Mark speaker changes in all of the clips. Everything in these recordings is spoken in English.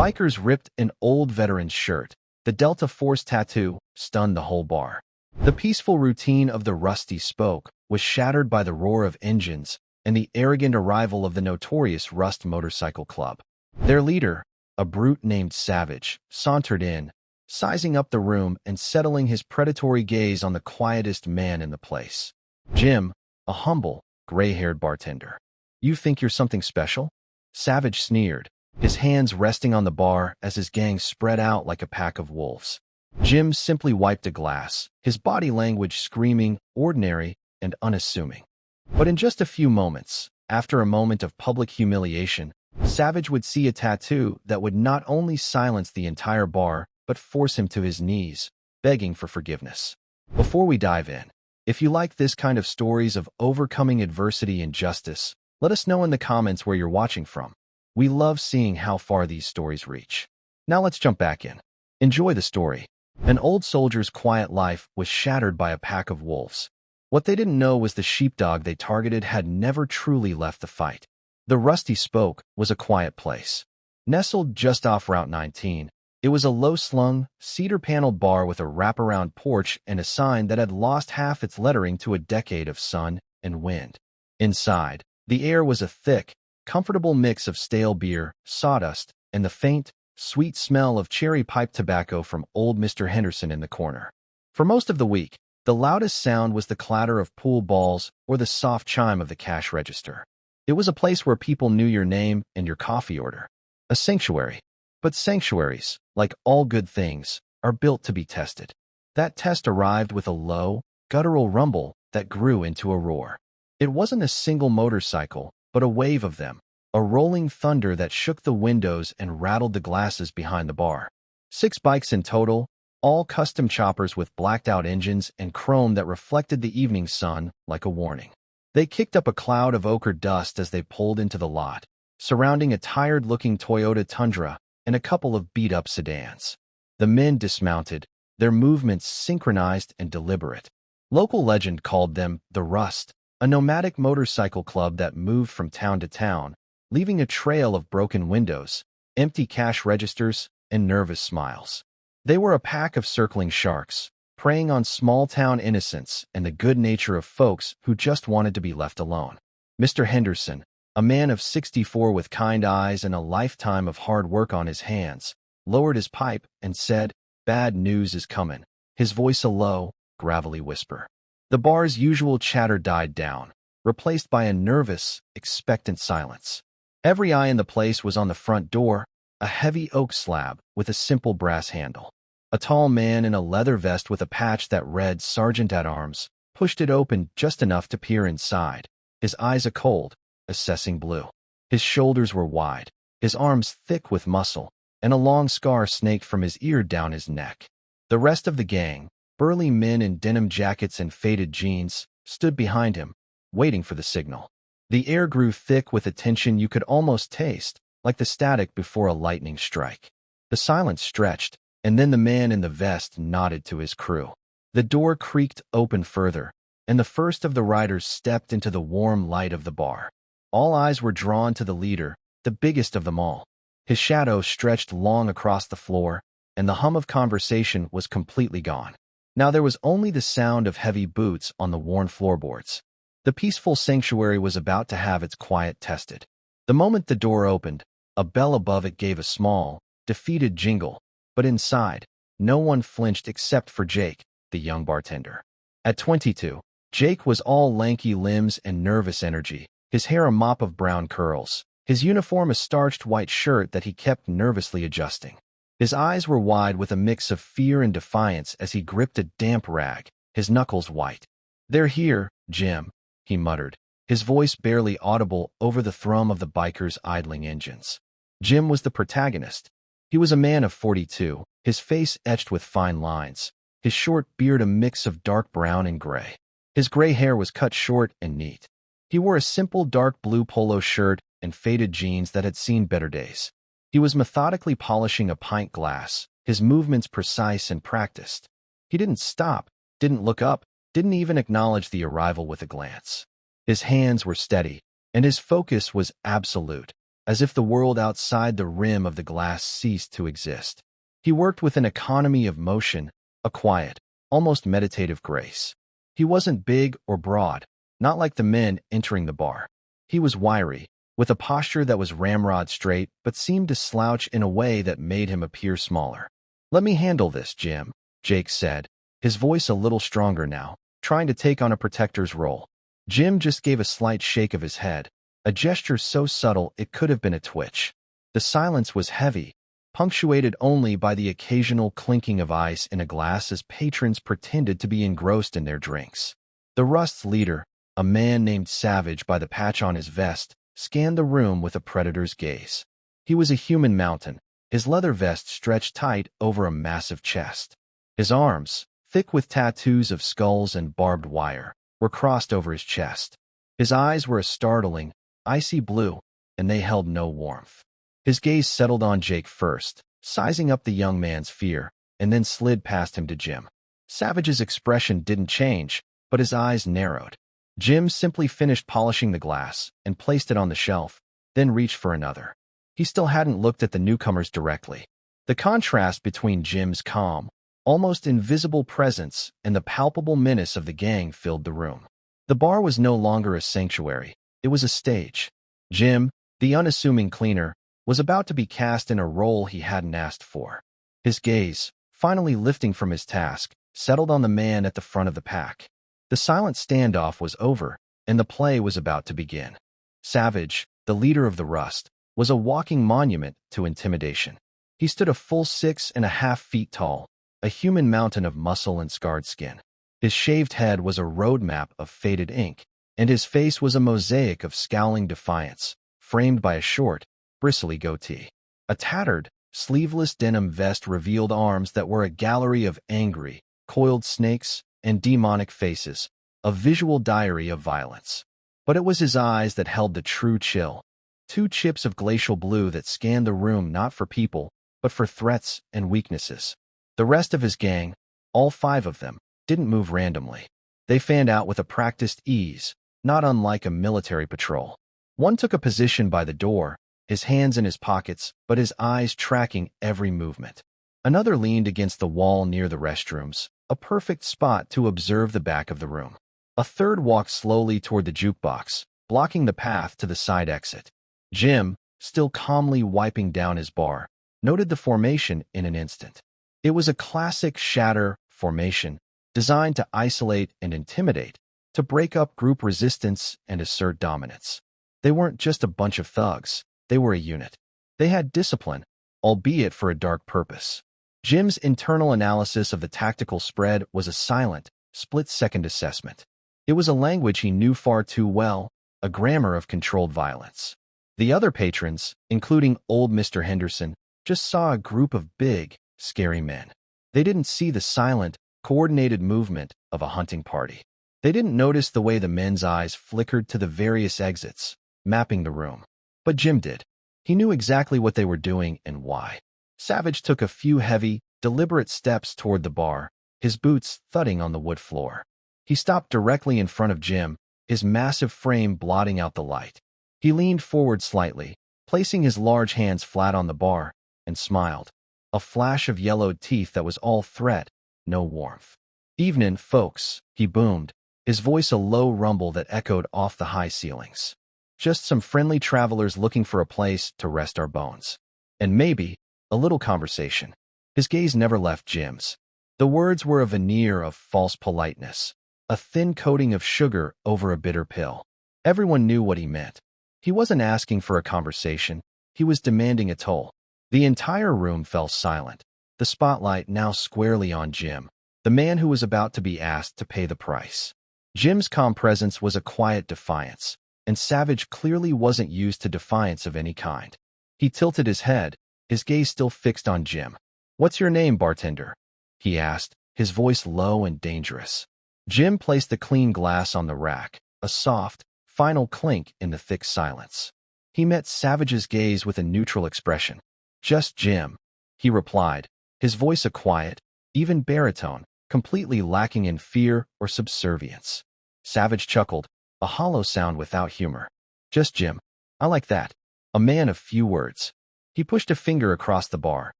Speaker 1: Bikers ripped an old veteran's shirt. The Delta Force tattoo stunned the whole bar. The peaceful routine of the Rusty Spoke was shattered by the roar of engines and the arrogant arrival of the notorious Rust Motorcycle Club. Their leader, a brute named Savage, sauntered in, sizing up the room and settling his predatory gaze on the quietest man in the place. Jim, a humble, gray-haired bartender. "You think you're something special?" Savage sneered, his hands resting on the bar as his gang spread out like a pack of wolves. Jim simply wiped a glass, his body language screaming, ordinary and unassuming. But in just a few moments, after a moment of public humiliation, Savage would see a tattoo that would not only silence the entire bar, but force him to his knees, begging for forgiveness. Before we dive in, if you like this kind of stories of overcoming adversity and justice, let us know in the comments where you're watching from. We love seeing how far these stories reach. Now let's jump back in. Enjoy the story. An old soldier's quiet life was shattered by a pack of wolves. What they didn't know was the sheepdog they targeted had never truly left the fight. The Rusty Spoke was a quiet place. Nestled just off Route 19, it was a low-slung, cedar-paneled bar with a wraparound porch and a sign that had lost half its lettering to a decade of sun and wind. Inside, the air was a thick, comfortable mix of stale beer, sawdust, and the faint, sweet smell of cherry pipe tobacco from old Mr. Henderson in the corner. For most of the week, the loudest sound was the clatter of pool balls or the soft chime of the cash register. It was a place where people knew your name and your coffee order. A sanctuary. But sanctuaries, like all good things, are built to be tested. That test arrived with a low, guttural rumble that grew into a roar. It wasn't a single motorcycle, but a wave of them, a rolling thunder that shook the windows and rattled the glasses behind the bar. 6 bikes in total, all custom choppers with blacked-out engines and chrome that reflected the evening sun like a warning. They kicked up a cloud of ochre dust as they pulled into the lot, surrounding a tired-looking Toyota Tundra and a couple of beat-up sedans. The men dismounted, their movements synchronized and deliberate. Local legend called them the Rust, a nomadic motorcycle club that moved from town to town, leaving a trail of broken windows, empty cash registers, and nervous smiles. They were a pack of circling sharks, preying on small-town innocence and the good nature of folks who just wanted to be left alone. Mr. Henderson, a man of 64 with kind eyes and a lifetime of hard work on his hands, lowered his pipe and said, "Bad news is coming," his voice a low, gravelly whisper. The bar's usual chatter died down, replaced by a nervous, expectant silence. Every eye in the place was on the front door, a heavy oak slab with a simple brass handle. A tall man in a leather vest with a patch that read Sergeant at Arms pushed it open just enough to peer inside, his eyes a cold, assessing blue. His shoulders were wide, his arms thick with muscle, and a long scar snaked from his ear down his neck. The rest of the gang, burly men in denim jackets and faded jeans, stood behind him, waiting for the signal. The air grew thick with a tension you could almost taste, like the static before a lightning strike. The silence stretched, and then the man in the vest nodded to his crew. The door creaked open further, and the first of the riders stepped into the warm light of the bar. All eyes were drawn to the leader, the biggest of them all. His shadow stretched long across the floor, and the hum of conversation was completely gone. Now there was only the sound of heavy boots on the worn floorboards. The peaceful sanctuary was about to have its quiet tested. The moment the door opened, a bell above it gave a small, defeated jingle, but inside, no one flinched except for Jake, the young bartender. At 22, Jake was all lanky limbs and nervous energy, his hair a mop of brown curls, his uniform a starched white shirt that he kept nervously adjusting. His eyes were wide with a mix of fear and defiance as he gripped a damp rag, his knuckles white. "They're here, Jim," he muttered, his voice barely audible over the thrum of the bikers' idling engines. Jim was the protagonist. He was a man of 42, his face etched with fine lines, his short beard a mix of dark brown and gray. His gray hair was cut short and neat. He wore a simple dark blue polo shirt and faded jeans that had seen better days. He was methodically polishing a pint glass, his movements precise and practiced. He didn't stop, didn't look up, didn't even acknowledge the arrival with a glance. His hands were steady, and his focus was absolute. as if the world outside the rim of the glass ceased to exist. He worked with an economy of motion, a quiet, almost meditative grace. He wasn't big or broad, not like the men entering the bar. He was wiry, with a posture that was ramrod straight but seemed to slouch in a way that made him appear smaller. "Let me handle this, Jim," Jake said, his voice a little stronger now, trying to take on a protector's role. Jim just gave a slight shake of his head, a gesture so subtle it could have been a twitch. The silence was heavy, punctuated only by the occasional clinking of ice in a glass as patrons pretended to be engrossed in their drinks. The Rust's leader, a man named Savage by the patch on his vest, scanned the room with a predator's gaze. He was a human mountain, his leather vest stretched tight over a massive chest. His arms, thick with tattoos of skulls and barbed wire, were crossed over his chest. His eyes were a startling, icy blue, and they held no warmth. His gaze settled on Jake first, sizing up the young man's fear, and then slid past him to Jim. Savage's expression didn't change, but his eyes narrowed. Jim simply finished polishing the glass and placed it on the shelf, then reached for another. He still hadn't looked at the newcomers directly. The contrast between Jim's calm, almost invisible presence and the palpable menace of the gang filled the room. The bar was no longer a sanctuary, it was a stage. Jim, the unassuming cleaner, was about to be cast in a role he hadn't asked for. His gaze, finally lifting from his task, settled on the man at the front of the pack. The silent standoff was over, and the play was about to begin. Savage, the leader of the Rust, was a walking monument to intimidation. He stood a full 6.5 feet tall, a human mountain of muscle and scarred skin. His shaved head was a roadmap of faded ink, and his face was a mosaic of scowling defiance, framed by a short, bristly goatee. A tattered, sleeveless denim vest revealed arms that were a gallery of angry, coiled snakes and demonic faces, a visual diary of violence. But it was his eyes that held the true chill, two chips of glacial blue that scanned the room not for people, but for threats and weaknesses. The rest of his gang, all 5 of them, didn't move randomly. They fanned out with a practiced ease, not unlike a military patrol. One took a position by the door, his hands in his pockets, but his eyes tracking every movement. Another leaned against the wall near the restrooms, a perfect spot to observe the back of the room. A third walked slowly toward the jukebox, blocking the path to the side exit. Jim, still calmly wiping down his bar, noted the formation in an instant. It was a classic shatter formation, designed to isolate and intimidate, to break up group resistance and assert dominance. They weren't just a bunch of thugs, they were a unit. They had discipline, albeit for a dark purpose. Jim's internal analysis of the tactical spread was a silent, split-second assessment. It was a language he knew far too well, a grammar of controlled violence. The other patrons, including old Mr. Henderson, just saw a group of big, scary men. They didn't see the silent, coordinated movement of a hunting party. They didn't notice the way the men's eyes flickered to the various exits, mapping the room. But Jim did. He knew exactly what they were doing and why. Savage took a few heavy, deliberate steps toward the bar, his boots thudding on the wood floor. He stopped directly in front of Jim, his massive frame blotting out the light. He leaned forward slightly, placing his large hands flat on the bar, and smiled. A flash of yellowed teeth that was all threat, no warmth. "Evenin', folks," he boomed, his voice a low rumble that echoed off the high ceilings. "Just some friendly travelers looking for a place to rest our bones. And maybe a little conversation." His gaze never left Jim's. The words were a veneer of false politeness, a thin coating of sugar over a bitter pill. Everyone knew what he meant. He wasn't asking for a conversation, he was demanding a toll. The entire room fell silent, the spotlight now squarely on Jim, the man who was about to be asked to pay the price. Jim's calm presence was a quiet defiance, and Savage clearly wasn't used to defiance of any kind. He tilted his head, his gaze still fixed on Jim. "What's your name, bartender?" he asked, his voice low and dangerous. Jim placed the clean glass on the rack, a soft, final clink in the thick silence. He met Savage's gaze with a neutral expression. "Just Jim," he replied, his voice a quiet, even baritone, completely lacking in fear or subservience. Savage chuckled, a hollow sound without humor. "Just Jim. I like that. a man of few words. He pushed a finger across the bar,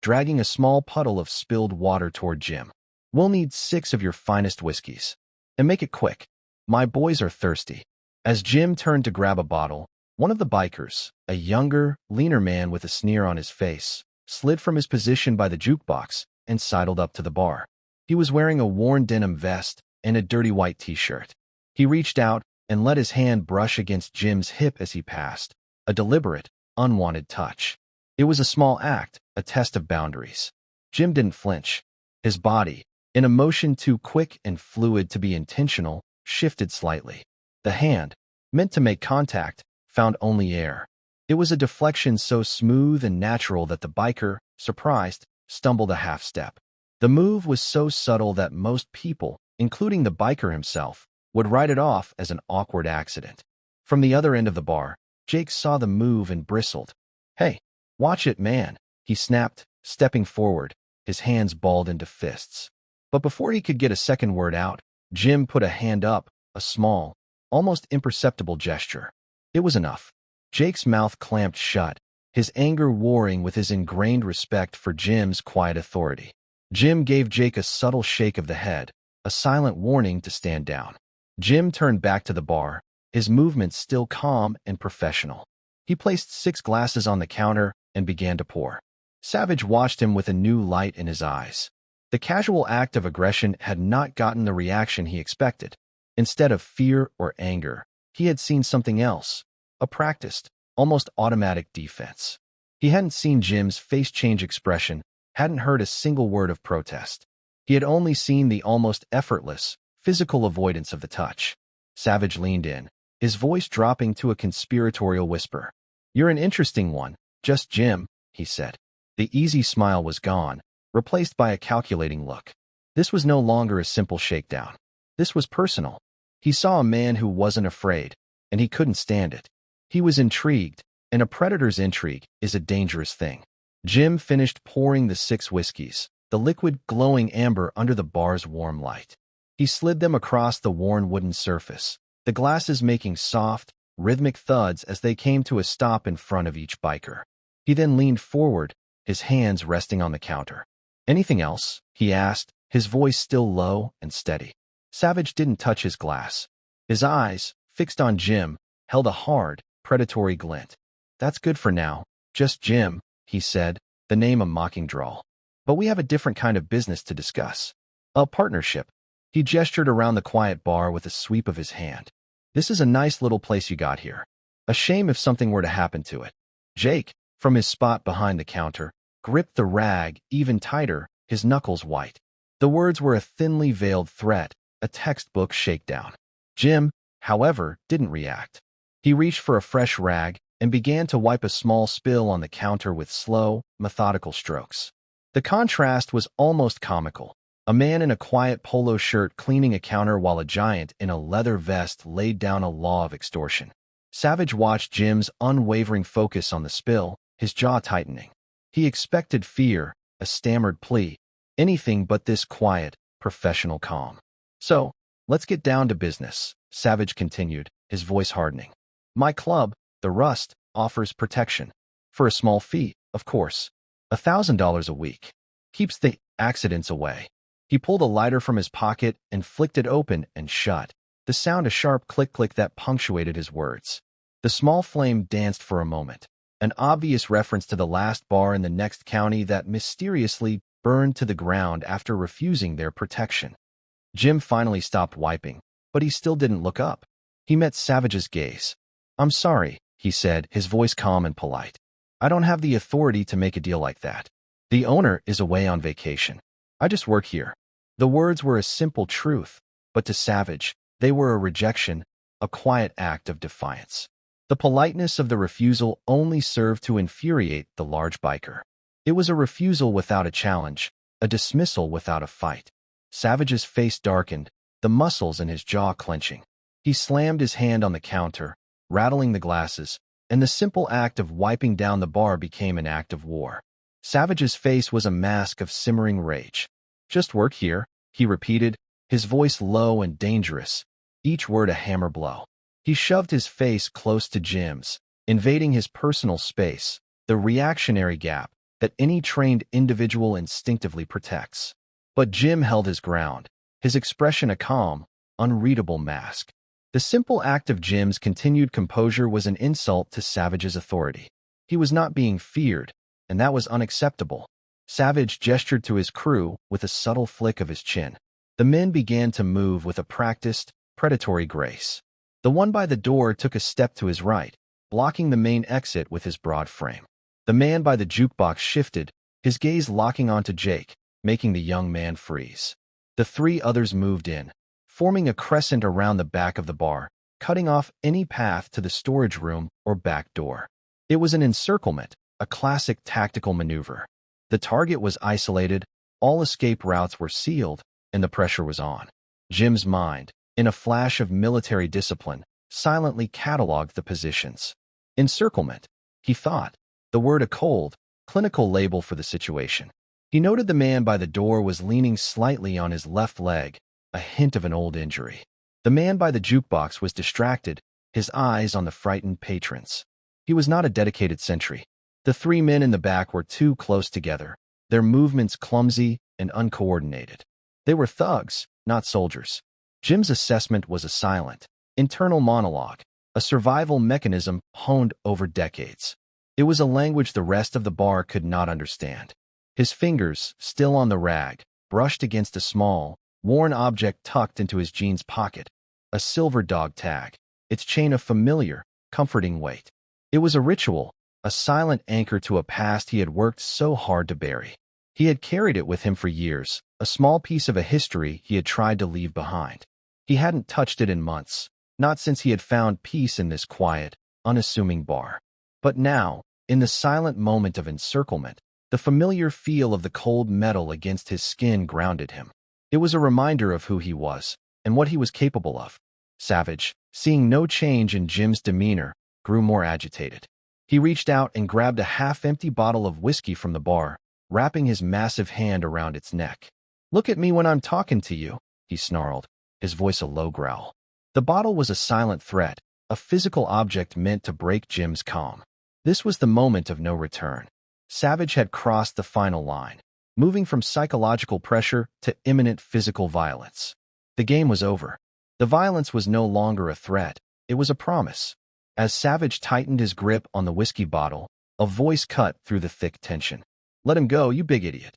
Speaker 1: dragging a small puddle of spilled water toward Jim. "We'll need 6 of your finest whiskeys. And make it quick. My boys are thirsty." As Jim turned to grab a bottle, one of the bikers, a younger, leaner man with a sneer on his face, slid from his position by the jukebox and sidled up to the bar. He was wearing a worn denim vest and a dirty white t-shirt. He reached out and let his hand brush against Jim's hip as he passed, a deliberate, unwanted touch. It was a small act, a test of boundaries. Jim didn't flinch. His body, in a motion too quick and fluid to be intentional, shifted slightly. The hand, meant to make contact, found only air. It was a deflection so smooth and natural that the biker, surprised, stumbled a half step. The move was so subtle that most people, including the biker himself, would write it off as an awkward accident. From the other end of the bar, Jake saw the move and bristled. "Hey, watch it, man," he snapped, stepping forward, his hands balled into fists. But before he could get a second word out, Jim put a hand up, a small, almost imperceptible gesture. It was enough. Jake's mouth clamped shut, his anger warring with his ingrained respect for Jim's quiet authority. Jim gave Jake a subtle shake of the head, a silent warning to stand down. Jim turned back to the bar, his movements still calm and professional. He placed 6 glasses on the counter and began to pour. Savage watched him with a new light in his eyes. The casual act of aggression had not gotten the reaction he expected. Instead of fear or anger, he had seen something else, a practiced, almost automatic defense. He hadn't seen Jim's face-change expression, hadn't heard a single word of protest. He had only seen the almost effortless, physical avoidance of the touch. Savage leaned in, his voice dropping to a conspiratorial whisper. "You're an interesting one, just Jim," he said. The easy smile was gone, replaced by a calculating look. This was no longer a simple shakedown. This was personal. He saw a man who wasn't afraid, and he couldn't stand it. He was intrigued, and a predator's intrigue is a dangerous thing. Jim finished pouring the 6 whiskeys, the liquid glowing amber under the bar's warm light. He slid them across the worn wooden surface, the glasses making soft, rhythmic thuds as they came to a stop in front of each biker. He then leaned forward, his hands resting on the counter. "Anything else?" he asked, his voice still low and steady. Savage didn't touch his glass. His eyes, fixed on Jim, held a hard, predatory glint. "That's good for now, just Jim," he said, the name a mocking drawl. "But we have a different kind of business to discuss. A partnership." He gestured around the quiet bar with a sweep of his hand. "This is a nice little place you got here. A shame if something were to happen to it." Jake, from his spot behind the counter, gripped the rag even tighter, his knuckles white. The words were a thinly veiled threat, a textbook shakedown. Jim, however, didn't react. He reached for a fresh rag and began to wipe a small spill on the counter with slow, methodical strokes. The contrast was almost comical. A man in a quiet polo shirt cleaning a counter while a giant in a leather vest laid down a law of extortion. Savage watched Jim's unwavering focus on the spill, his jaw tightening. He expected fear, a stammered plea, anything but this quiet, professional calm. "So, let's get down to business," Savage continued, his voice hardening. "My club, the Rust, offers protection. For a small fee, of course. $1,000 a week. Keeps the accidents away." He pulled a lighter from his pocket and flicked it open and shut, the sound a sharp click-click that punctuated his words. The small flame danced for a moment, an obvious reference to the last bar in the next county that mysteriously burned to the ground after refusing their protection. Jim finally stopped wiping, but he still didn't look up. He met Savage's gaze. "I'm sorry," he said, his voice calm and polite. "I don't have the authority to make a deal like that. The owner is away on vacation. I just work here." The words were a simple truth, but to Savage, they were a rejection, a quiet act of defiance. The politeness of the refusal only served to infuriate the large biker. It was a refusal without a challenge, a dismissal without a fight. Savage's face darkened, the muscles in his jaw clenching. He slammed his hand on the counter, rattling the glasses, and the simple act of wiping down the bar became an act of war. Savage's face was a mask of simmering rage. "Just work here," he repeated, his voice low and dangerous, each word a hammer blow. He shoved his face close to Jim's, invading his personal space, the reactionary gap that any trained individual instinctively protects. But Jim held his ground, his expression a calm, unreadable mask. The simple act of Jim's continued composure was an insult to Savage's authority. He was not being feared, and that was unacceptable. Savage gestured to his crew with a subtle flick of his chin. The men began to move with a practiced, predatory grace. The one by the door took a step to his right, blocking the main exit with his broad frame. The man by the jukebox shifted, his gaze locking onto Jake, making the young man freeze. The three others moved in, forming a crescent around the back of the bar, cutting off any path to the storage room or back door. It was an encirclement, a classic tactical maneuver. The target was isolated, all escape routes were sealed, and the pressure was on. Jim's mind, in a flash of military discipline, silently cataloged the positions. Encirclement, he thought, the word a cold, clinical label for the situation. He noted the man by the door was leaning slightly on his left leg, a hint of an old injury. The man by the jukebox was distracted, his eyes on the frightened patrons. He was not a dedicated sentry. The three men in the back were too close together, their movements clumsy and uncoordinated. They were thugs, not soldiers. Jim's assessment was a silent, internal monologue, a survival mechanism honed over decades. It was a language the rest of the bar could not understand. His fingers, still on the rag, brushed against a small, worn object tucked into his jeans pocket, a silver dog tag, its chain of familiar, comforting weight. It was a ritual, a silent anchor to a past he had worked so hard to bury. He had carried it with him for years, a small piece of a history he had tried to leave behind. He hadn't touched it in months, not since he had found peace in this quiet, unassuming bar. But now, in the silent moment of encirclement, the familiar feel of the cold metal against his skin grounded him. It was a reminder of who he was, and what he was capable of. Savage, seeing no change in Jim's demeanor, grew more agitated. He reached out and grabbed a half-empty bottle of whiskey from the bar, wrapping his massive hand around its neck. "Look at me when I'm talking to you," he snarled, his voice a low growl. The bottle was a silent threat, a physical object meant to break Jim's calm. This was the moment of no return. Savage had crossed the final line, moving from psychological pressure to imminent physical violence. The game was over. The violence was no longer a threat, it was a promise. As Savage tightened his grip on the whiskey bottle, a voice cut through the thick tension. "Let him go, you big idiot."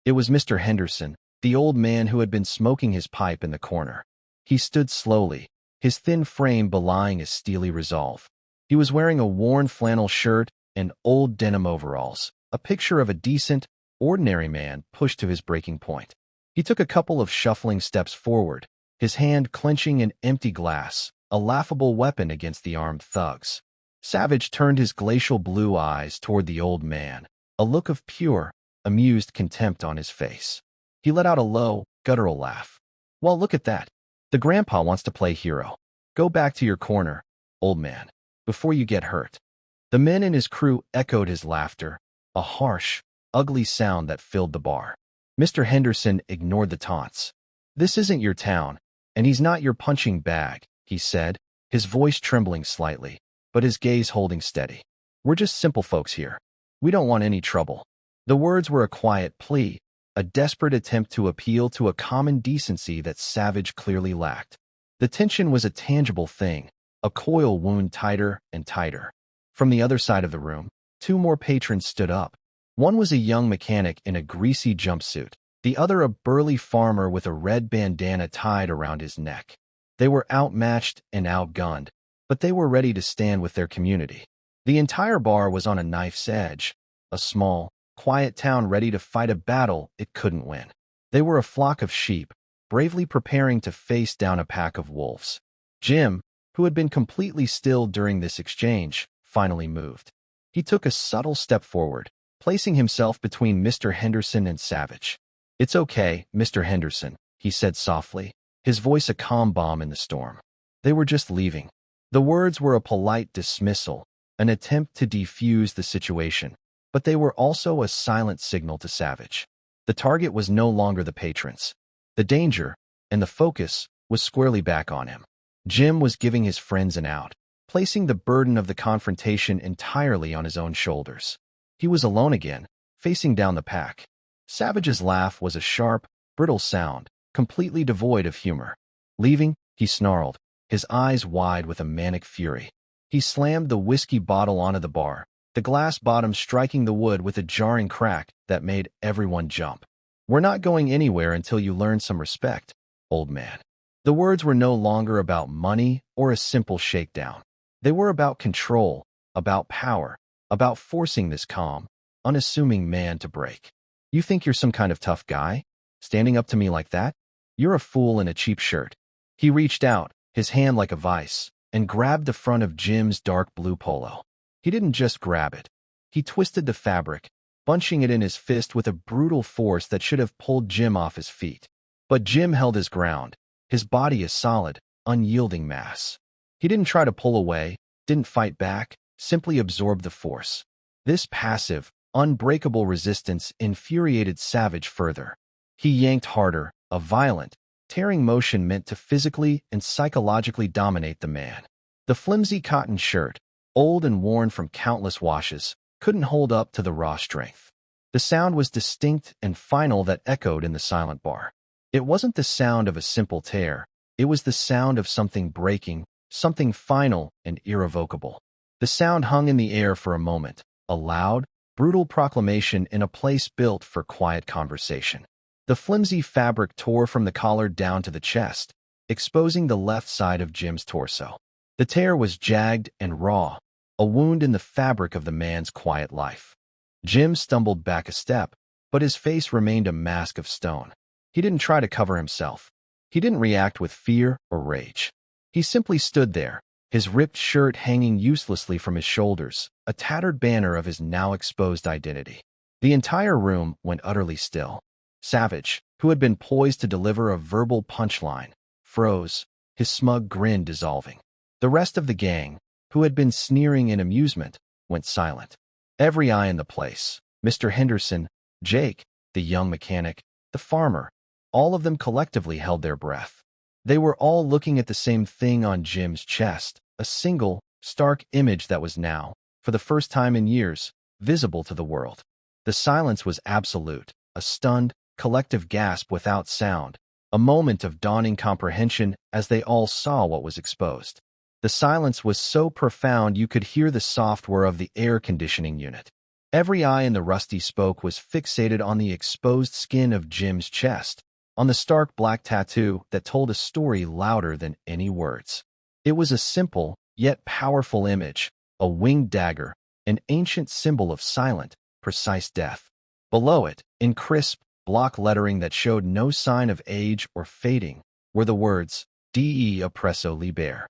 Speaker 1: It was Mr. Henderson, the old man who had been smoking his pipe in the corner. He stood slowly, his thin frame belying his steely resolve. He was wearing a worn flannel shirt and old denim overalls, a picture of a decent, ordinary man pushed to his breaking point. He took a couple of shuffling steps forward, his hand clenching an empty glass, a laughable weapon against the armed thugs. Savage turned his glacial blue eyes toward the old man, a look of pure, amused contempt on his face. He let out a low, guttural laugh. "Well, look at that. The grandpa wants to play hero. Go back to your corner, old man, before you get hurt." The men in his crew echoed his laughter, a harsh, ugly sound that filled the bar. Mr. Henderson ignored the taunts. "This isn't your town, and he's not your punching bag," he said, his voice trembling slightly, but his gaze holding steady. "We're just simple folks here. We don't want any trouble." The words were a quiet plea, a desperate attempt to appeal to a common decency that Savage clearly lacked. The tension was a tangible thing, a coil wound tighter and tighter. From the other side of the room, two more patrons stood up. One was a young mechanic in a greasy jumpsuit, the other a burly farmer with a red bandana tied around his neck. They were outmatched and outgunned, but they were ready to stand with their community. The entire bar was on a knife's edge, a small, quiet town ready to fight a battle it couldn't win. They were a flock of sheep, bravely preparing to face down a pack of wolves. Jim, who had been completely still during this exchange, finally moved. He took a subtle step forward, placing himself between Mr. Henderson and Savage. "It's okay, Mr. Henderson," he said softly, his voice a calm bomb in the storm. They were just leaving. The words were a polite dismissal, an attempt to defuse the situation, but they were also a silent signal to Savage. The target was no longer the patrons. The danger, and the focus, was squarely back on him. Jim was giving his friends an out. placing the burden of the confrontation entirely on his own shoulders. He was alone again, facing down the pack. Savage's laugh was a sharp, brittle sound, completely devoid of humor. "Leaving?" he snarled, his eyes wide with a manic fury. He slammed the whiskey bottle onto the bar, the glass bottom striking the wood with a jarring crack that made everyone jump. "We're not going anywhere until you learn some respect, old man." The words were no longer about money or a simple shakedown. They were about control, about power, about forcing this calm, unassuming man to break. "You think you're some kind of tough guy? Standing up to me like that? You're a fool in a cheap shirt." He reached out, his hand like a vice, and grabbed the front of Jim's dark blue polo. He didn't just grab it. He twisted the fabric, bunching it in his fist with a brutal force that should have pulled Jim off his feet. But Jim held his ground, his body a solid, unyielding mass. He didn't try to pull away, didn't fight back, simply absorbed the force. This passive, unbreakable resistance infuriated Savage further. He yanked harder, a violent, tearing motion meant to physically and psychologically dominate the man. The flimsy cotton shirt, old and worn from countless washes, couldn't hold up to the raw strength. The sound was distinct and final that echoed in the silent bar. It wasn't the sound of a simple tear. It was the sound of something breaking, something final and irrevocable. The sound hung in the air for a moment, a loud, brutal proclamation in a place built for quiet conversation. The flimsy fabric tore from the collar down to the chest, exposing the left side of Jim's torso. The tear was jagged and raw, a wound in the fabric of the man's quiet life. Jim stumbled back a step, but his face remained a mask of stone. He didn't try to cover himself. He didn't react with fear or rage. He simply stood there, his ripped shirt hanging uselessly from his shoulders, a tattered banner of his now exposed identity. The entire room went utterly still. Savage, who had been poised to deliver a verbal punchline, froze, his smug grin dissolving. The rest of the gang, who had been sneering in amusement, went silent. Every eye in the place, Mr. Henderson, Jake, the young mechanic, the farmer, all of them collectively held their breath. They were all looking at the same thing on Jim's chest, a single, stark image that was now, for the first time in years, visible to the world. The silence was absolute, a stunned, collective gasp without sound, a moment of dawning comprehension as they all saw what was exposed. The silence was so profound you could hear the soft whir of the air conditioning unit. Every eye in the rusty spoke was fixated on the exposed skin of Jim's chest, on the stark black tattoo that told a story louder than any words. It was a simple, yet powerful image, a winged dagger, an ancient symbol of silent, precise death. Below it, in crisp, block lettering that showed no sign of age or fading, were the words, "De oppresso liber."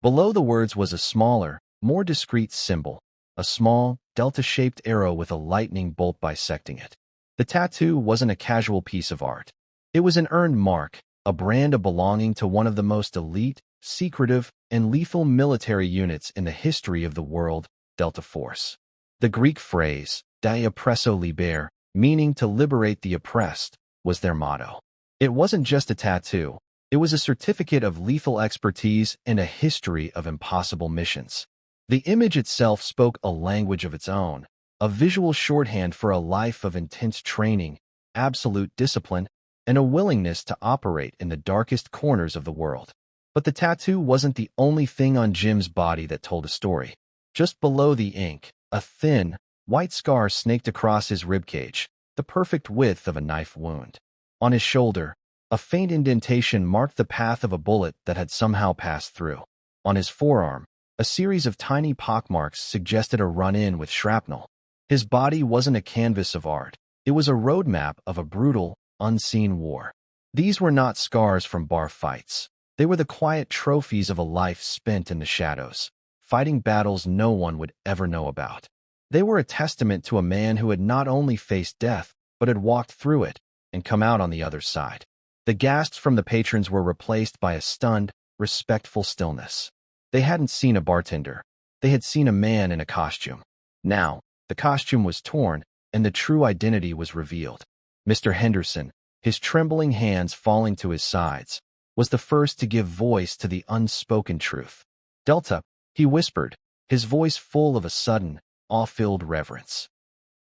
Speaker 1: Below the words was a smaller, more discreet symbol, a small, delta-shaped arrow with a lightning bolt bisecting it. The tattoo wasn't a casual piece of art. It was an earned mark, a brand of belonging to one of the most elite, secretive, and lethal military units in the history of the world, Delta Force. The Greek phrase, de oppresso liber, meaning to liberate the oppressed, was their motto. It wasn't just a tattoo. It was a certificate of lethal expertise and a history of impossible missions. The image itself spoke a language of its own, a visual shorthand for a life of intense training, absolute discipline, and a willingness to operate in the darkest corners of the world. But the tattoo wasn't the only thing on Jim's body that told a story. Just below the ink, a thin, white scar snaked across his ribcage, the perfect width of a knife wound. On his shoulder, a faint indentation marked the path of a bullet that had somehow passed through. On his forearm, a series of tiny pockmarks suggested a run-in with shrapnel. His body wasn't a canvas of art. It was a roadmap of a brutal, unseen war. These were not scars from bar fights. They were the quiet trophies of a life spent in the shadows, fighting battles no one would ever know about. They were a testament to a man who had not only faced death, but had walked through it and come out on the other side. The gasps from the patrons were replaced by a stunned, respectful stillness. They hadn't seen a bartender. They had seen a man in a costume. Now, the costume was torn, and the true identity was revealed. Mr. Henderson, his trembling hands falling to his sides, was the first to give voice to the unspoken truth. Delta, He whispered, his voice full of a sudden, awe-filled reverence.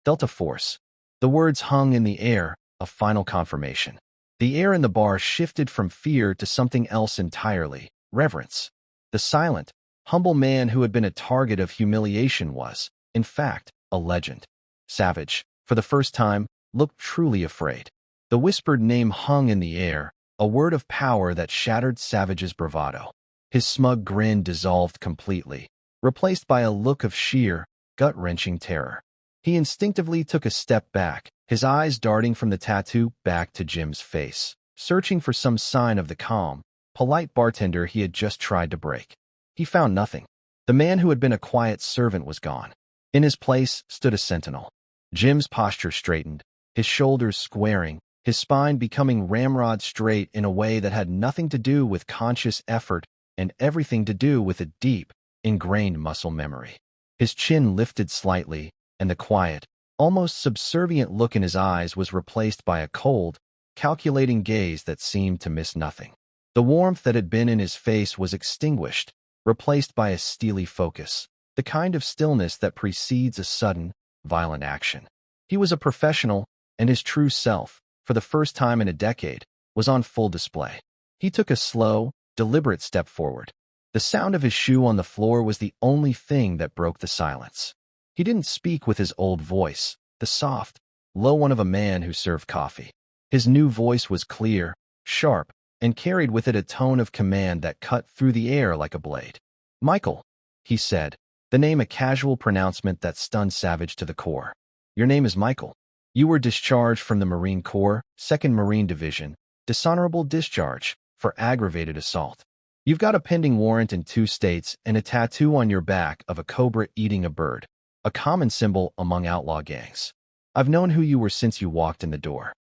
Speaker 1: Delta Force. The words hung in the air, a final confirmation. The air in the bar shifted from fear to something else entirely, reverence. The silent, humble man who had been a target of humiliation was, in fact, a legend. Savage, for the first time, looked truly afraid. The whispered name hung in the air, a word of power that shattered Savage's bravado. His smug grin dissolved completely, replaced by a look of sheer, gut-wrenching terror. He instinctively took a step back, his eyes darting from the tattoo back to Jim's face, searching for some sign of the calm, polite bartender he had just tried to break. He found nothing. The man who had been a quiet servant was gone. In his place stood a sentinel. Jim's posture straightened, his shoulders squaring, his spine becoming ramrod straight in a way that had nothing to do with conscious effort and everything to do with a deep, ingrained muscle memory. His chin lifted slightly, and the quiet, almost subservient look in his eyes was replaced by a cold, calculating gaze that seemed to miss nothing. The warmth that had been in his face was extinguished, replaced by a steely focus, the kind of stillness that precedes a sudden, violent action. He was a professional, and his true self, for the first time in a decade, was on full display. He took a slow, deliberate step forward. The sound of his shoe on the floor was the only thing that broke the silence. He didn't speak with his old voice, the soft, low one of a man who served coffee. His new voice was clear, sharp, and carried with it a tone of command that cut through the air like a blade. "Michael," he said, the name a casual pronouncement that stunned Savage to the core. "Your name is Michael. You were discharged from the Marine Corps, 2nd Marine Division, dishonorable discharge, for aggravated assault. You've got a pending warrant in 2 states and a tattoo on your back of a cobra eating a bird, a common symbol among outlaw gangs. I've known who you were since you walked in the door."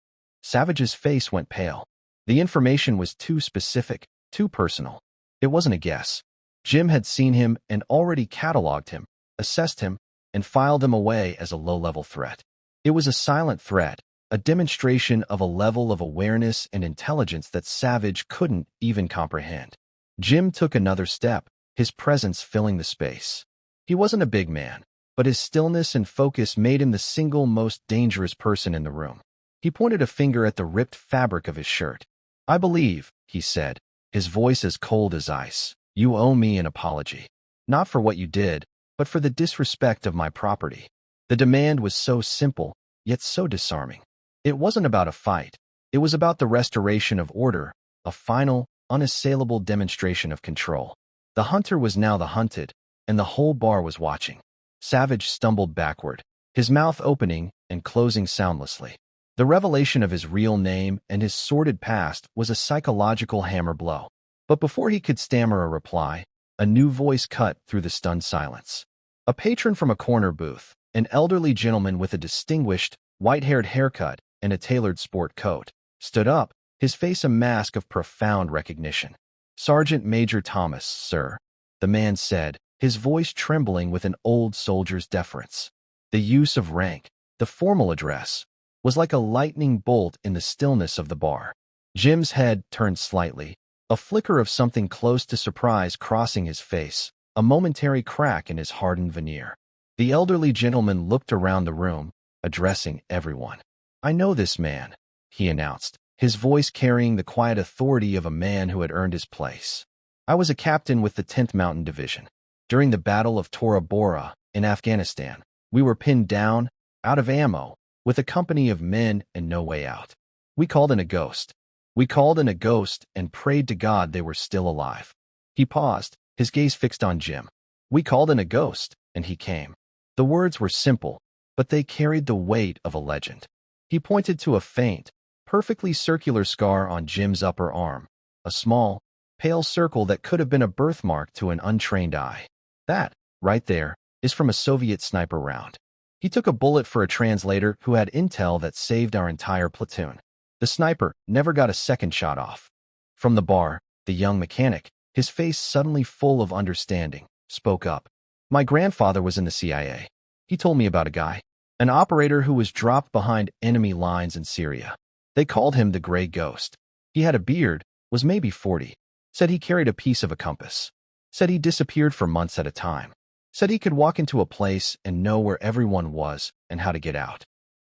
Speaker 1: Savage's face went pale. The information was too specific, too personal. It wasn't a guess. Jim had seen him and already cataloged him, assessed him, and filed him away as a low-level threat. It was a silent threat, a demonstration of a level of awareness and intelligence that Savage couldn't even comprehend. Jim took another step, his presence filling the space. He wasn't a big man, but his stillness and focus made him the single most dangerous person in the room. He pointed a finger at the ripped fabric of his shirt. "I believe," he said, his voice as cold as ice, "you owe me an apology. Not for what you did, but for the disrespect of my property." The demand was so simple, yet so disarming. It wasn't about a fight. It was about the restoration of order, a final, unassailable demonstration of control. The hunter was now the hunted, and the whole bar was watching. Savage stumbled backward, his mouth opening and closing soundlessly. The revelation of his real name and his sordid past was a psychological hammer blow. But before he could stammer a reply, a new voice cut through the stunned silence. A patron from a corner booth, an elderly gentleman with a distinguished, white-haired haircut and a tailored sport coat, stood up, his face a mask of profound recognition. "Sergeant Major Thomas, sir," the man said, his voice trembling with an old soldier's deference. The use of rank, the formal address, was like a lightning bolt in the stillness of the bar. Jim's head turned slightly, a flicker of something close to surprise crossing his face, a momentary crack in his hardened veneer. The elderly gentleman looked around the room, addressing everyone. "I know this man," he announced, his voice carrying the quiet authority of a man who had earned his place. "I was a captain with the 10th Mountain Division. During the Battle of Tora Bora, in Afghanistan, we were pinned down, out of ammo, with a company of men and no way out. We called in a ghost. We called in a ghost and prayed to God they were still alive." He paused, his gaze fixed on Jim. "We called in a ghost, and he came." The words were simple, but they carried the weight of a legend. He pointed to a faint, perfectly circular scar on Jim's upper arm, a small, pale circle that could have been a birthmark to an untrained eye. "That, right there, is from a Soviet sniper round. He took a bullet for a translator who had intel that saved our entire platoon. The sniper never got a second shot off." From the bar, the young mechanic, his face suddenly full of understanding, spoke up. "My grandfather was in the CIA. He told me about a guy, an operator who was dropped behind enemy lines in Syria. They called him the Gray Ghost. He had a beard, was maybe 40, said he carried a piece of a compass. Said he disappeared for months at a time. Said he could walk into a place and know where everyone was and how to get out.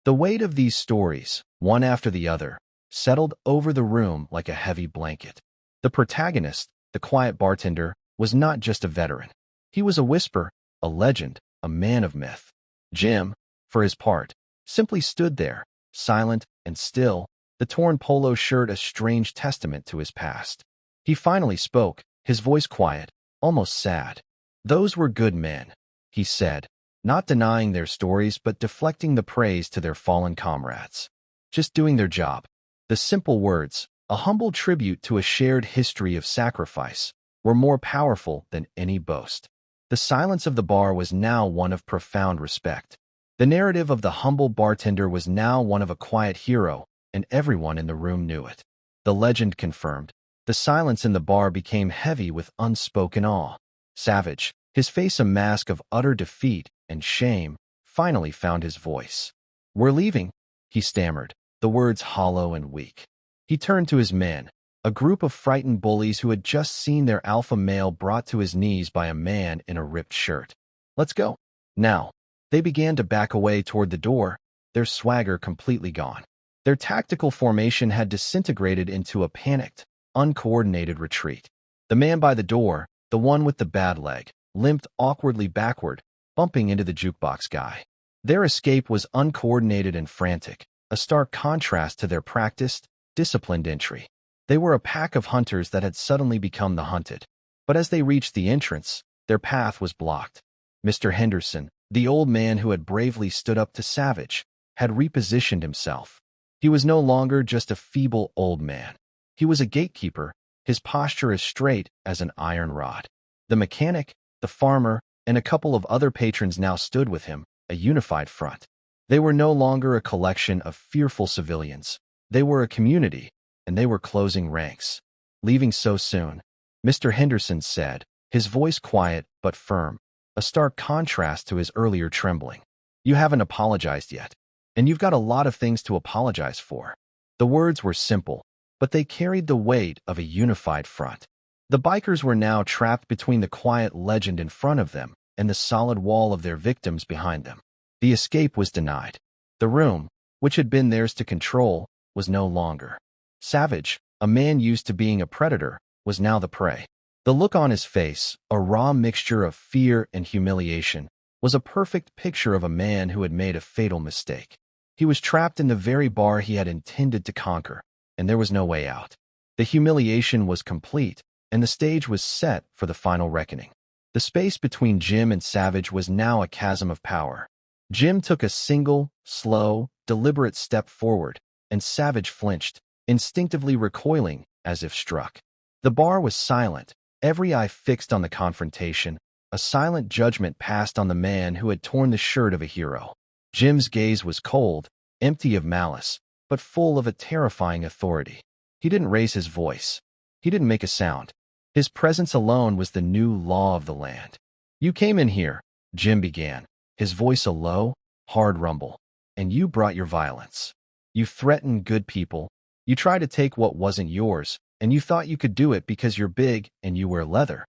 Speaker 1: The weight of these stories, one after the other, settled over the room like a heavy blanket. The protagonist, the quiet bartender, was not just a veteran. He was a whisper, a legend, a man of myth. Jim, for his part, simply stood there, silent and still, the torn polo shirt a strange testament to his past. He finally spoke, his voice quiet, almost sad. "Those were good men," he said, not denying their stories but deflecting the praise to their fallen comrades. Just doing their job. The simple words, a humble tribute to a shared history of sacrifice, were more powerful than any boast. The silence of the bar was now one of profound respect. The narrative of the humble bartender was now one of a quiet hero, and everyone in the room knew it. The legend confirmed. The silence in the bar became heavy with unspoken awe. Savage, his face a mask of utter defeat and shame, finally found his voice. "We're leaving," he stammered, the words hollow and weak. He turned to his men, a group of frightened bullies who had just seen their alpha male brought to his knees by a man in a ripped shirt. "Let's go." Now, they began to back away toward the door, their swagger completely gone. Their tactical formation had disintegrated into a panicked, uncoordinated retreat. The man by the door, the one with the bad leg, limped awkwardly backward, bumping into the jukebox guy. Their escape was uncoordinated and frantic, a stark contrast to their practiced, disciplined entry. They were a pack of hunters that had suddenly become the hunted. But as they reached the entrance, their path was blocked. Mr. Henderson, the old man who had bravely stood up to Savage, had repositioned himself. He was no longer just a feeble old man. He was a gatekeeper, his posture as straight as an iron rod. The mechanic, the farmer, and a couple of other patrons now stood with him, a unified front. They were no longer a collection of fearful civilians. They were a community, and they were closing ranks. "Leaving so soon," Mr. Henderson said, his voice quiet but firm, a stark contrast to his earlier trembling. "You haven't apologized yet, and you've got a lot of things to apologize for." The words were simple, but they carried the weight of a unified front. The bikers were now trapped between the quiet legend in front of them and the solid wall of their victims behind them. The escape was denied. The room, which had been theirs to control, was no longer. Savage, a man used to being a predator, was now the prey. The look on his face, a raw mixture of fear and humiliation, was a perfect picture of a man who had made a fatal mistake. He was trapped in the very bar he had intended to conquer, and there was no way out. The humiliation was complete, and the stage was set for the final reckoning. The space between Jim and Savage was now a chasm of power. Jim took a single, slow, deliberate step forward, and Savage flinched, instinctively recoiling as if struck. The bar was silent, every eye fixed on the confrontation, a silent judgment passed on the man who had torn the shirt of a hero. Jim's gaze was cold, empty of malice, but full of a terrifying authority. He didn't raise his voice. He didn't make a sound. His presence alone was the new law of the land. "You came in here," Jim began, his voice a low, hard rumble, "and you brought your violence. You threatened good people. You tried to take what wasn't yours, and you thought you could do it because you're big and you wear leather."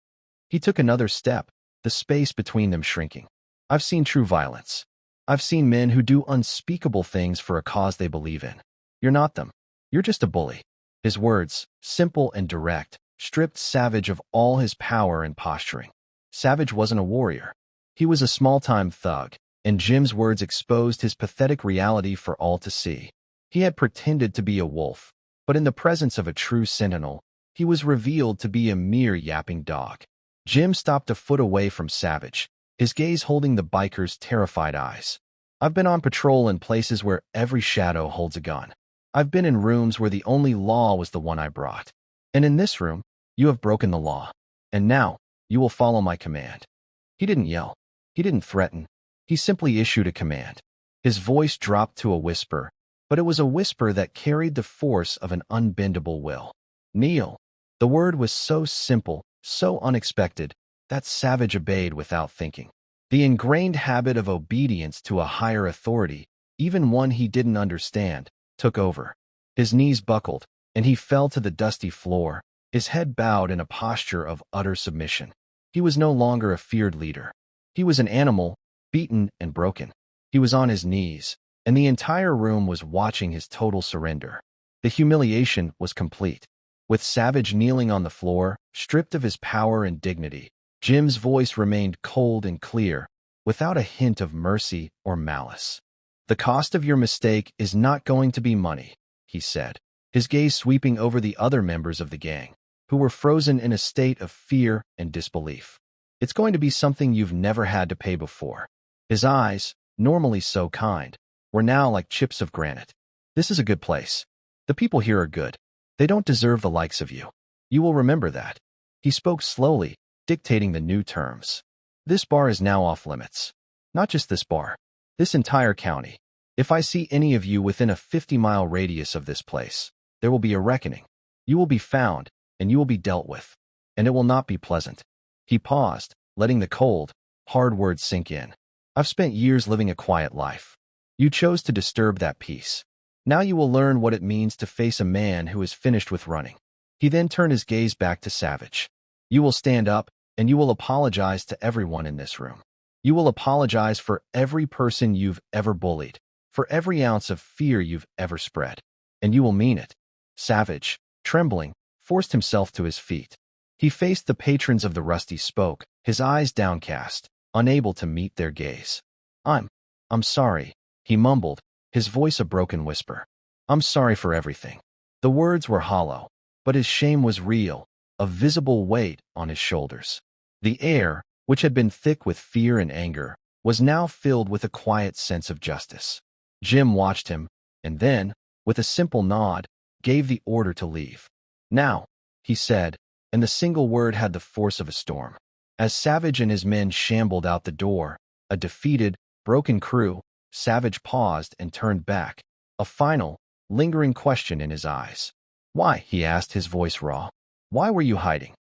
Speaker 1: He took another step, the space between them shrinking. "I've seen true violence. I've seen men who do unspeakable things for a cause they believe in. You're not them. You're just a bully." His words, simple and direct, stripped Savage of all his power and posturing. Savage wasn't a warrior. He was a small-time thug, and Jim's words exposed his pathetic reality for all to see. He had pretended to be a wolf, but in the presence of a true sentinel, he was revealed to be a mere yapping dog. Jim stopped a foot away from Savage, his gaze holding the biker's terrified eyes. "I've been on patrol in places where every shadow holds a gun. I've been in rooms where the only law was the one I brought. And in this room, you have broken the law. And now, you will follow my command." He didn't yell. He didn't threaten. He simply issued a command. His voice dropped to a whisper, but it was a whisper that carried the force of an unbendable will. "Kneel." The word was so simple, so unexpected, that Savage obeyed without thinking. The ingrained habit of obedience to a higher authority, even one he didn't understand, took over. His knees buckled, and he fell to the dusty floor, his head bowed in a posture of utter submission. He was no longer a feared leader. He was an animal, beaten and broken. He was on his knees, and the entire room was watching his total surrender. The humiliation was complete. With Savage kneeling on the floor, stripped of his power and dignity, Jim's voice remained cold and clear, without a hint of mercy or malice. "The cost of your mistake is not going to be money," he said, his gaze sweeping over the other members of the gang, who were frozen in a state of fear and disbelief. "It's going to be something you've never had to pay before." His eyes, normally so kind, were now like chips of granite. "This is a good place. The people here are good. They don't deserve the likes of you. You will remember that." He spoke slowly, dictating the new terms. "This bar is now off limits. Not just this bar. This entire county. If I see any of you within a 50-mile radius of this place, there will be a reckoning. You will be found, and you will be dealt with. And it will not be pleasant." He paused, letting the cold, hard words sink in. "I've spent years living a quiet life. You chose to disturb that peace. Now you will learn what it means to face a man who is finished with running." He then turned his gaze back to Savage. "You will stand up, and you will apologize to everyone in this room. You will apologize for every person you've ever bullied, for every ounce of fear you've ever spread. And you will mean it." Savage, trembling, forced himself to his feet. He faced the patrons of the Rusty Spoke, his eyes downcast, unable to meet their gaze. I'm sorry," he mumbled, his voice a broken whisper. "I'm sorry for everything." The words were hollow, but his shame was real, a visible weight on his shoulders. The air, which had been thick with fear and anger, was now filled with a quiet sense of justice. Jim watched him, and then, with a simple nod, gave the order to leave. "Now," he said, and the single word had the force of a storm. As Savage and his men shambled out the door, a defeated, broken crew, Savage paused and turned back, a final, lingering question in his eyes. "Why?" he asked, his voice raw. "Why were you hiding?"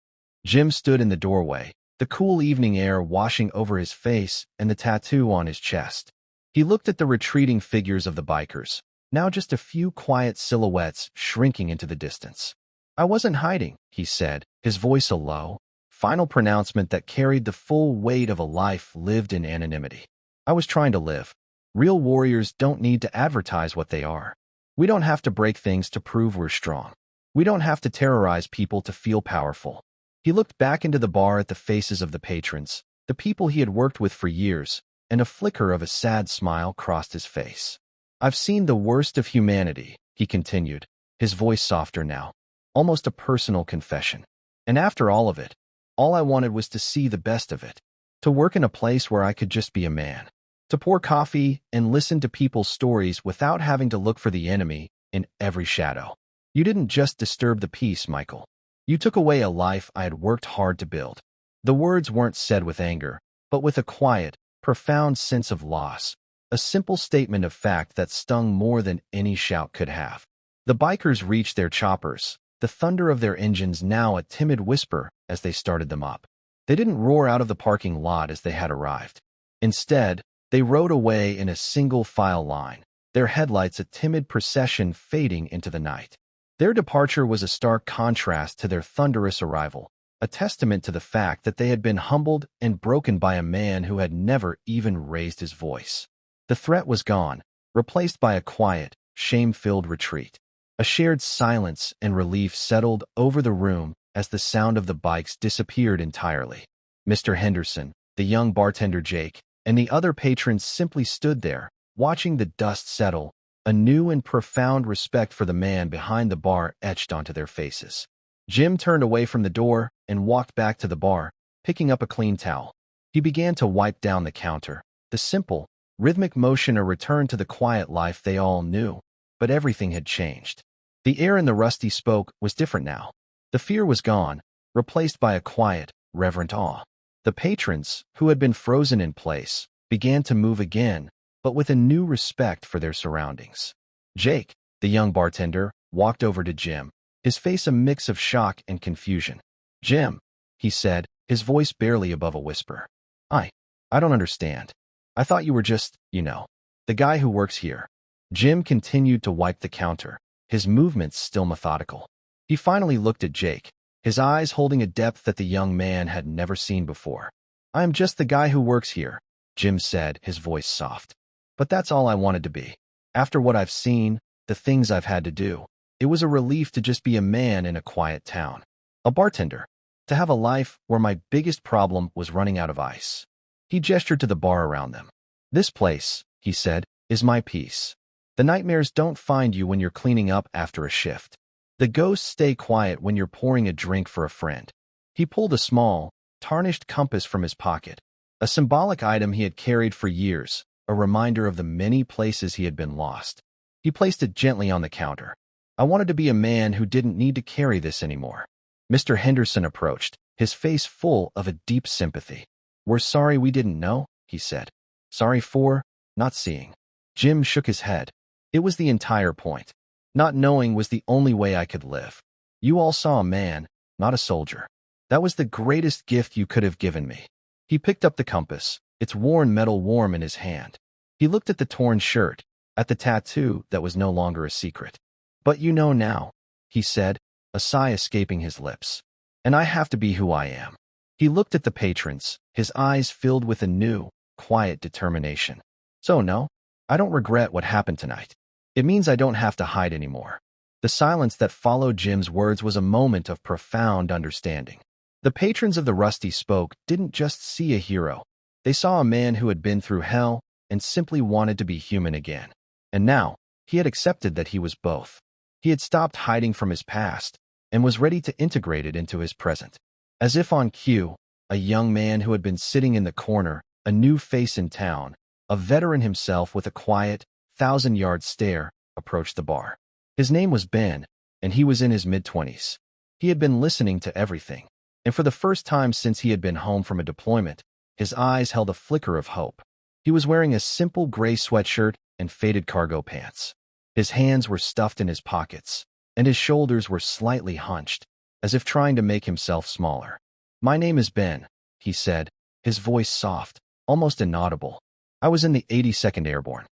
Speaker 1: Jim stood in the doorway, the cool evening air washing over his face and the tattoo on his chest. He looked at the retreating figures of the bikers, now just a few quiet silhouettes shrinking into the distance. "I wasn't hiding," he said, his voice a low, final pronouncement that carried the full weight of a life lived in anonymity. "I was trying to live. Real warriors don't need to advertise what they are. We don't have to break things to prove we're strong. We don't have to terrorize people to feel powerful." He looked back into the bar at the faces of the patrons, the people he had worked with for years, and a flicker of a sad smile crossed his face. "I've seen the worst of humanity," he continued, his voice softer now, almost a personal confession. "And after all of it, all I wanted was to see the best of it, to work in a place where I could just be a man, to pour coffee and listen to people's stories without having to look for the enemy in every shadow. You didn't just disturb the peace, Michael. You took away a life I had worked hard to build." The words weren't said with anger, but with a quiet, profound sense of loss, a simple statement of fact that stung more than any shout could have. The bikers reached their choppers, the thunder of their engines now a timid whisper as they started them up. They didn't roar out of the parking lot as they had arrived. Instead, they rode away in a single file line, their headlights a timid procession fading into the night. Their departure was a stark contrast to their thunderous arrival, a testament to the fact that they had been humbled and broken by a man who had never even raised his voice. The threat was gone, replaced by a quiet, shame-filled retreat. A shared silence and relief settled over the room as the sound of the bikes disappeared entirely. Mr. Henderson, the young bartender Jake, and the other patrons simply stood there, watching the dust settle, a new and profound respect for the man behind the bar etched onto their faces. Jim turned away from the door and walked back to the bar, picking up a clean towel. He began to wipe down the counter, the simple, rhythmic motion a return to the quiet life they all knew, but everything had changed. The air in the Rusty Spoke was different now. The fear was gone, replaced by a quiet, reverent awe. The patrons, who had been frozen in place, began to move again, but with a new respect for their surroundings. Jake, the young bartender, walked over to Jim, his face a mix of shock and confusion. "Jim," he said, his voice barely above a whisper. I don't understand. I thought you were just, the guy who works here." Jim continued to wipe the counter, his movements still methodical. He finally looked at Jake, his eyes holding a depth that the young man had never seen before. "I am just the guy who works here," Jim said, his voice soft. "But that's all I wanted to be. After what I've seen, the things I've had to do, it was a relief to just be a man in a quiet town. A bartender. To have a life where my biggest problem was running out of ice." He gestured to the bar around them. "This place," he said, "is my peace. The nightmares don't find you when you're cleaning up after a shift. The ghosts stay quiet when you're pouring a drink for a friend." He pulled a small, tarnished compass from his pocket, a symbolic item he had carried for years, a reminder of the many places he had been lost. He placed it gently on the counter. "I wanted to be a man who didn't need to carry this anymore." Mr. Henderson approached, his face full of a deep sympathy. "We're sorry we didn't know," he said. "Sorry for not seeing." Jim shook his head. "It was the entire point. Not knowing was the only way I could live. You all saw a man, not a soldier. That was the greatest gift you could have given me." He picked up the compass, its worn metal warm in his hand. He looked at the torn shirt, at the tattoo that was no longer a secret. "But you know now," he said, a sigh escaping his lips. "And I have to be who I am." He looked at the patrons, his eyes filled with a new, quiet determination. "So no, I don't regret what happened tonight. It means I don't have to hide anymore." The silence that followed Jim's words was a moment of profound understanding. The patrons of the Rusty Spoke didn't just see a hero. They saw a man who had been through hell and simply wanted to be human again. And now, he had accepted that he was both. He had stopped hiding from his past and was ready to integrate it into his present. As if on cue, a young man who had been sitting in the corner, a new face in town, a veteran himself with a quiet, thousand-yard stare, approached the bar. His name was Ben, and he was in his mid-20s. He had been listening to everything, and for the first time since he had been home from a deployment, his eyes held a flicker of hope. He was wearing a simple gray sweatshirt and faded cargo pants. His hands were stuffed in his pockets, and his shoulders were slightly hunched, as if trying to make himself smaller. "My name is Ben," he said, his voice soft, almost inaudible. "I was in the 82nd Airborne.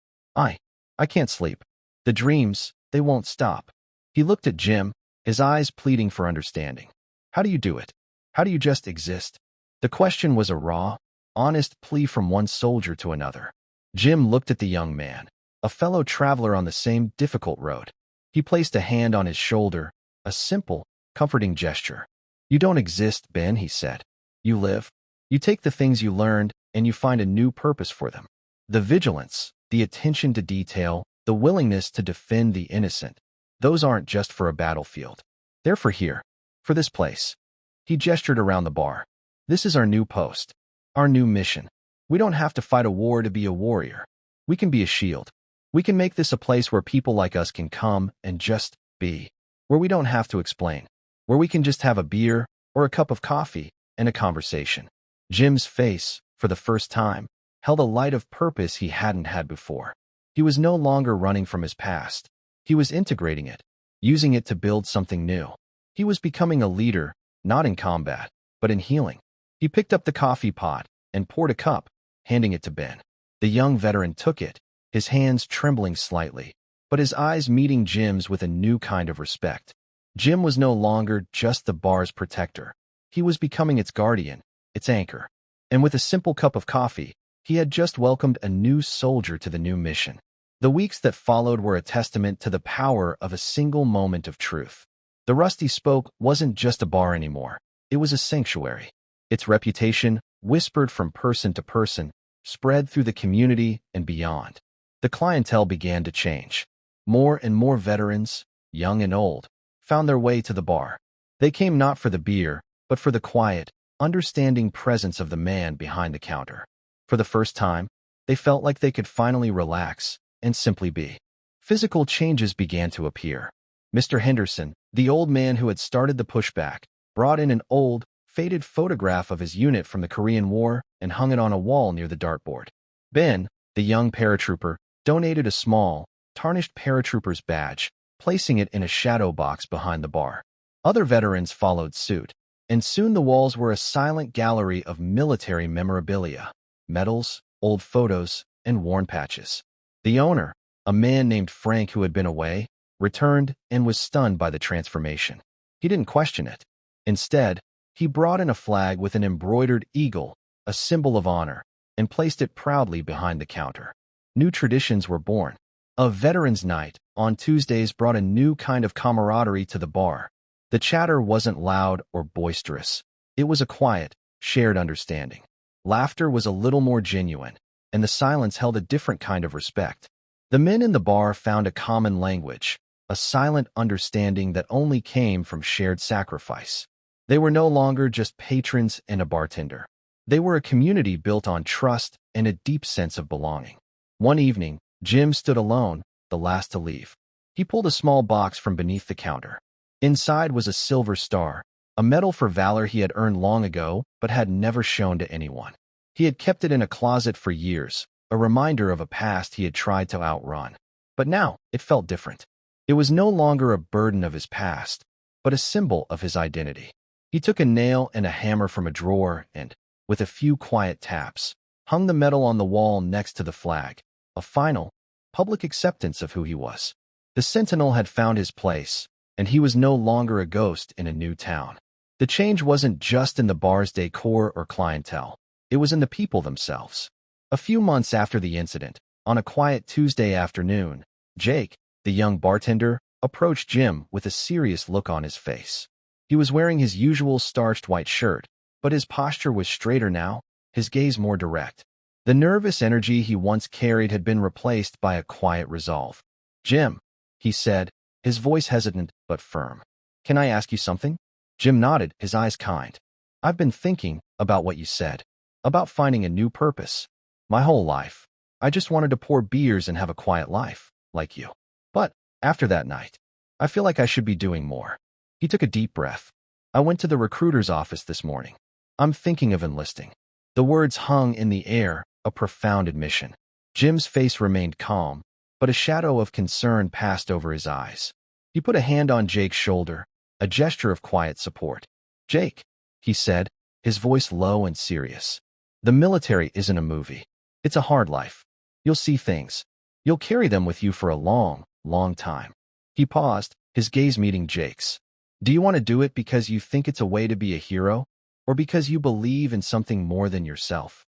Speaker 1: I can't sleep. The dreams, they won't stop." He looked at Jim, his eyes pleading for understanding. "How do you do it? How do you just exist?" The question was a raw, honest plea from one soldier to another. Jim looked at the young man, a fellow traveler on the same difficult road. He placed a hand on his shoulder, a simple, comforting gesture. "You don't exist, Ben," he said. "You live. You take the things you learned, and you find a new purpose for them. The vigilance, the attention to detail, the willingness to defend the innocent. Those aren't just for a battlefield. They're for here, for this place." He gestured around the bar. "This is our new post, our new mission. We don't have to fight a war to be a warrior. We can be a shield. We can make this a place where people like us can come and just be, where we don't have to explain, where we can just have a beer or a cup of coffee and a conversation." Jim's face, for the first time, held a light of purpose he hadn't had before. He was no longer running from his past. He was integrating it, using it to build something new. He was becoming a leader, not in combat, but in healing. He picked up the coffee pot and poured a cup, handing it to Ben. The young veteran took it, his hands trembling slightly, but his eyes meeting Jim's with a new kind of respect. Jim was no longer just the bar's protector. He was becoming its guardian, its anchor. And with a simple cup of coffee, he had just welcomed a new soldier to the new mission. The weeks that followed were a testament to the power of a single moment of truth. The Rusty Spoke wasn't just a bar anymore. It was a sanctuary. Its reputation, whispered from person to person, spread through the community and beyond. The clientele began to change. More and more veterans, young and old, found their way to the bar. They came not for the beer, but for the quiet, understanding presence of the man behind the counter. For the first time, they felt like they could finally relax and simply be. Physical changes began to appear. Mr. Henderson, the old man who had started the pushback, brought in an old, faded photograph of his unit from the Korean War and hung it on a wall near the dartboard. Ben, the young paratrooper, donated a small, tarnished paratrooper's badge, placing it in a shadow box behind the bar. Other veterans followed suit, and soon the walls were a silent gallery of military memorabilia, medals, old photos, and worn patches. The owner, a man named Frank who had been away, returned and was stunned by the transformation. He didn't question it. Instead, he brought in a flag with an embroidered eagle, a symbol of honor, and placed it proudly behind the counter. New traditions were born. A veterans' night on Tuesdays brought a new kind of camaraderie to the bar. The chatter wasn't loud or boisterous. It was a quiet, shared understanding. Laughter was a little more genuine, and the silence held a different kind of respect. The men in the bar found a common language, a silent understanding that only came from shared sacrifice. They were no longer just patrons and a bartender. They were a community built on trust and a deep sense of belonging. One evening, Jim stood alone, the last to leave. He pulled a small box from beneath the counter. Inside was a silver star, a medal for valor he had earned long ago but had never shown to anyone. He had kept it in a closet for years, a reminder of a past he had tried to outrun. But now, it felt different. It was no longer a burden of his past, but a symbol of his identity. He took a nail and a hammer from a drawer and, with a few quiet taps, hung the medal on the wall next to the flag, a final, public acceptance of who he was. The sentinel had found his place, and he was no longer a ghost in a new town. The change wasn't just in the bar's decor or clientele. It was in the people themselves. A few months after the incident, on a quiet Tuesday afternoon, Jake, the young bartender, approached Jim with a serious look on his face. He was wearing his usual starched white shirt, but his posture was straighter now, his gaze more direct. The nervous energy he once carried had been replaced by a quiet resolve. "Jim," he said, his voice hesitant but firm. "Can I ask you something?" Jim nodded, his eyes kind. "I've been thinking about what you said, about finding a new purpose. My whole life, I just wanted to pour beers and have a quiet life, like you. But after that night, I feel like I should be doing more." He took a deep breath. "I went to the recruiter's office this morning. I'm thinking of enlisting." The words hung in the air, a profound admission. Jim's face remained calm, but a shadow of concern passed over his eyes. He put a hand on Jake's shoulder, a gesture of quiet support. "Jake," he said, his voice low and serious. "The military isn't a movie. It's a hard life. You'll see things. You'll carry them with you for a long, long time." He paused, his gaze meeting Jake's. "Do you want to do it because you think it's a way to be a hero, or because you believe in something more than yourself?"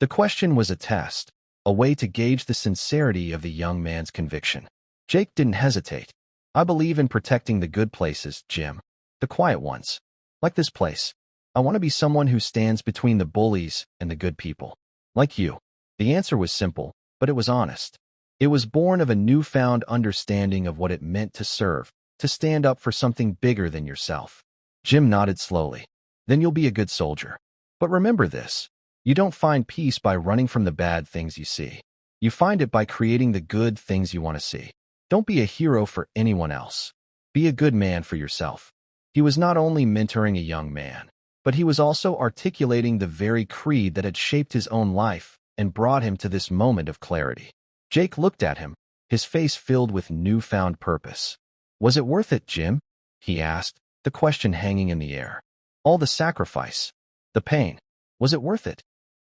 Speaker 1: The question was a test, a way to gauge the sincerity of the young man's conviction. Jake didn't hesitate. "I believe in protecting the good places, Jim. The quiet ones. Like this place. I want to be someone who stands between the bullies and the good people. Like you." The answer was simple, but it was honest. It was born of a newfound understanding of what it meant to serve, to stand up for something bigger than yourself. Jim nodded slowly. "Then you'll be a good soldier. But remember this. You don't find peace by running from the bad things you see. You find it by creating the good things you want to see. Don't be a hero for anyone else. Be a good man for yourself." He was not only mentoring a young man, but he was also articulating the very creed that had shaped his own life and brought him to this moment of clarity. Jake looked at him, his face filled with newfound purpose. "Was it worth it, Jim?" he asked, the question hanging in the air. "All the sacrifice, the pain, was it worth it?"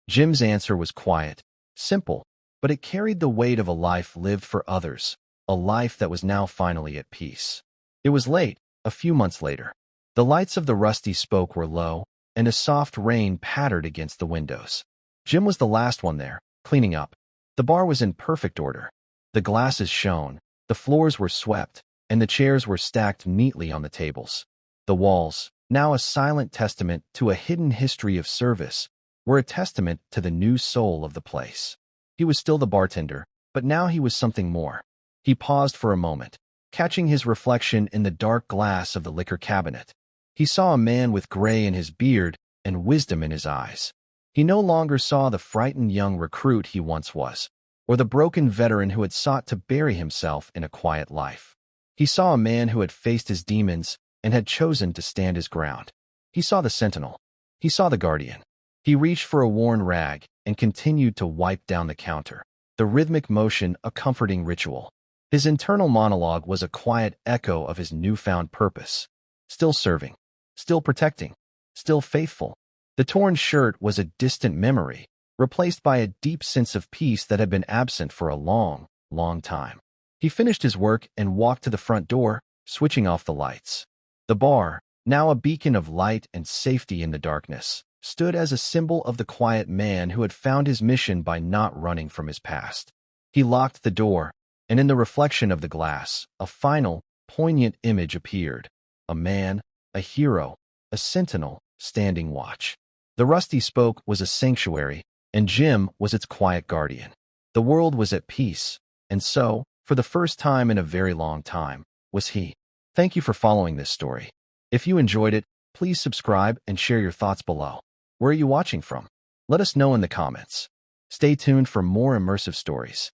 Speaker 1: Jim's answer was quiet, simple, but it carried the weight of a life lived for others, a life that was now finally at peace. It was late, a few months later. The lights of the rusty spoke were low, and a soft rain pattered against the windows. Jim was the last one there, cleaning up. The bar was in perfect order. The glasses shone, the floors were swept, and the chairs were stacked neatly on the tables. The walls, now a silent testament to a hidden history of service, were a testament to the new soul of the place. He was still the bartender, but now he was something more. He paused for a moment, catching his reflection in the dark glass of the liquor cabinet. He saw a man with gray in his beard and wisdom in his eyes. He no longer saw the frightened young recruit he once was, or the broken veteran who had sought to bury himself in a quiet life. He saw a man who had faced his demons and had chosen to stand his ground. He saw the sentinel. He saw the guardian. He reached for a worn rag and continued to wipe down the counter, the rhythmic motion a comforting ritual. His internal monologue was a quiet echo of his newfound purpose. Still serving, still protecting, still faithful. The torn shirt was a distant memory, replaced by a deep sense of peace that had been absent for a long, long time. He finished his work and walked to the front door, switching off the lights. The bar, now a beacon of light and safety in the darkness, stood as a symbol of the quiet man who had found his mission by not running from his past. He locked the door, and in the reflection of the glass, a final, poignant image appeared. A man, a hero, a sentinel, standing watch. The Rusty Spoke was a sanctuary, and Jim was its quiet guardian. The world was at peace, and so, for the first time in a very long time, was he. Thank you for following this story. If you enjoyed it, please subscribe and share your thoughts below. Where are you watching from? Let us know in the comments. Stay tuned for more immersive stories.